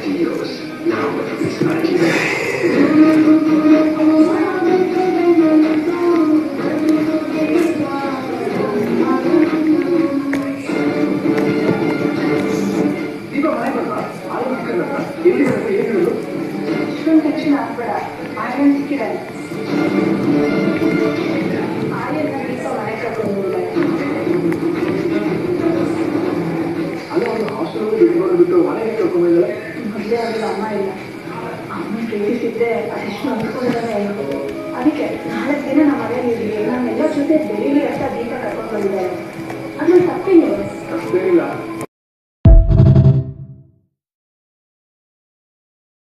CEOs now look for this idea. ತಕ್ಷಣ ಆಗ್ಬೇಡ ಆಯನ ಸಿಕ್ಕಿದ್ದಾನೆ ಆಯನ್ನ ದೀಪ ಮನೆ ಕರ್ಕೊಂಡು ಅಲ್ಲ ಒಂದು ಹಾಸ್ಟೆಲ್ ಬಿಟ್ಟು ಮನೆಗೆ ಕರ್ಕೊಂಡಿದ್ದಾರೆ. ಮದುವೆ ಆಗಲ್ಲ ಅಮ್ಮ ಇಲ್ಲ. ಅಮ್ಮ ಪ್ರೇರಿಸಿದ್ದೆ ಅದೆಷ್ಟು ಅನ್ಕೊಂಡಿದ್ದಾನೆ. ಅದಕ್ಕೆ 4 ದಿನ ನಮ್ಮ ಮನೇಲಿ ಇರಲಿ, ನಾನೆಲ್ಲ ಜೊತೆ ಬೆಳೀಲಿ ಅಂತ ದೀಪ ಕರ್ಕೊಂಡು ಬಂದಿದ್ದಾರೆ.